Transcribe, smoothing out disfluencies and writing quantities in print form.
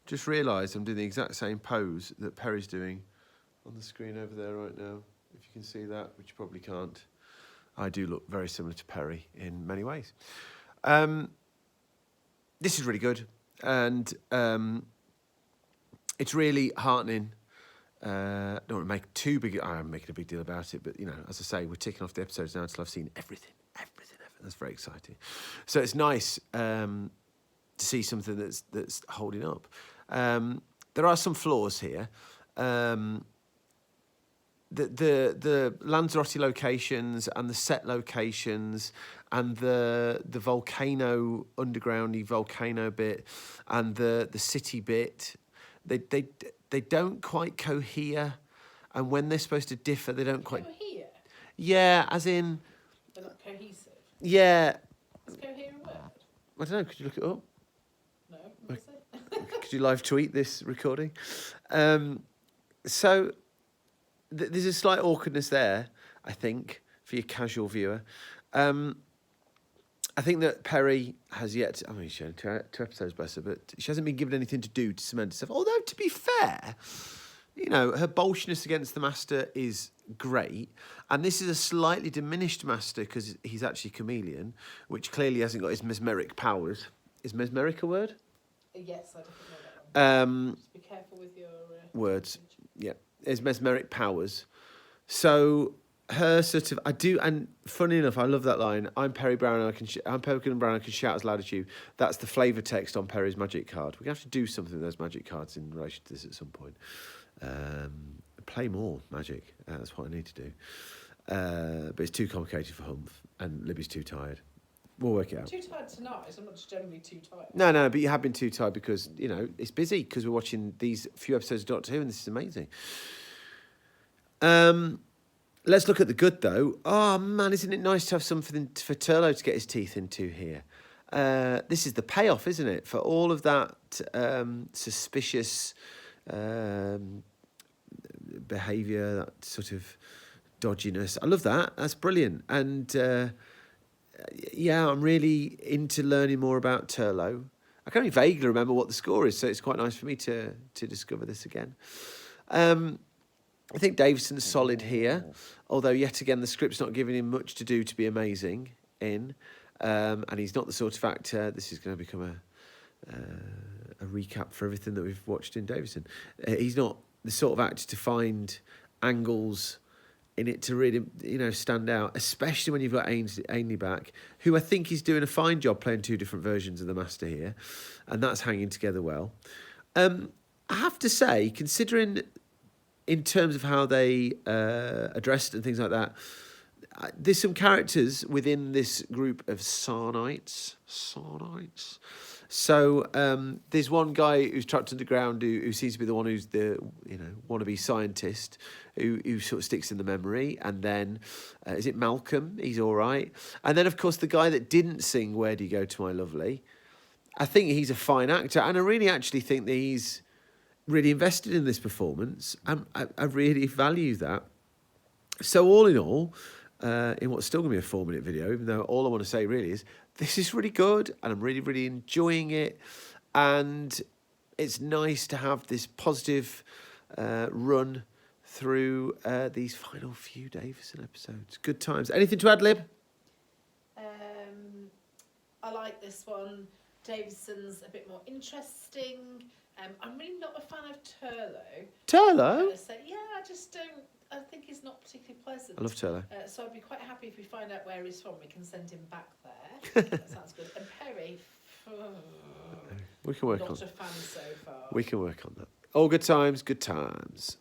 Just realised I'm doing the exact same pose that Perry's doing on the screen over there right now. If you can see that, which you probably can't. I do look very similar to Perry in many ways. This is really good. And it's really heartening. I don't want to make too big. I'm making a big deal about it, but, you know, as I say, we're ticking off the episodes now until I've seen everything. That's very exciting. So it's nice to see something that's holding up. There are some flaws here. The Lanzarote locations and the set locations and the volcano, undergroundy volcano bit and the city bit, they don't quite cohere, and when they're supposed to differ, they don't quite. Cohere? Yeah, as in. They're not cohesive. Yeah. Is cohere a word? I don't know. Could you look it up? No. What is it? Could you live tweet this recording? So there's a slight awkwardness there, I think, for your casual viewer. I think that Perry has yet... I mean, she's shown two episodes, bless her, but she hasn't been given anything to do to cement herself. Although, to be fair, you know, her bolshiness against the Master is great. And this is a slightly diminished Master because he's actually a chameleon, which clearly hasn't got his mesmeric powers. Is mesmeric a word? Yes, I definitely know that one. Just be careful with your... words. Yeah. His mesmeric powers. So... her sort of, I do, and funny enough, I love that line. I'm Perry Brown, and I'm Pelican Brown. I can shout as loud as you. That's the flavour text on Perry's magic card. We're gonna have to do something with those magic cards in relation to this at some point. Play more magic. That's what I need to do. But it's too complicated for Humph, and Libby's too tired. We'll work it out. Too tired tonight. I'm not just generally too tired. No, but you have been too tired because, you know, it's busy because we're watching these few episodes of Doctor Who, and this is amazing. Let's look at the good, though. Oh, man, isn't it nice to have something for Turlo to get his teeth into here? This is the payoff, isn't it? For all of that suspicious behaviour, that sort of dodginess. I love that. That's brilliant. And, yeah, I'm really into learning more about Turlo. I can only vaguely remember what the score is, so it's quite nice for me to discover this again. I think Davison's solid here, although yet again the script's not giving him much to do to be amazing in, and he's not the sort of actor. This is going to become a recap for everything that we've watched in Davison. He's not the sort of actor to find angles in it to really, you know, stand out, especially when you've got Ainley back, who I think is doing a fine job playing two different versions of the Master here, and that's hanging together well. I have to say, considering... in terms of how they addressed and things like that, there's some characters within this group of Sarnites. So there's one guy who's trapped underground who seems to be the one who's the, you know, wannabe scientist who sort of sticks in the memory. And then, is it Malcolm? He's all right. And then, of course, the guy that didn't sing Where Do You Go to My Lovely, I think he's a fine actor. And I really actually think that he's really invested in this performance, and I really value that. So all in all, in what's still going to be a 4-minute video, even though all I want to say really is, this is really good, and I'm really, really enjoying it, and it's nice to have this positive run through these final few Davison episodes. Good times. Anything to add, Lib? I like this one. Davison's a bit more interesting. I'm really not a fan of Turlo. Turlo? Yeah, I just don't. I think he's not particularly pleasant. I love Turlo. So I'd be quite happy if we find out where he's from. We can send him back there. That sounds good. And Perry, we can work on. Not a fan so far. We can work on that. All good times, good times.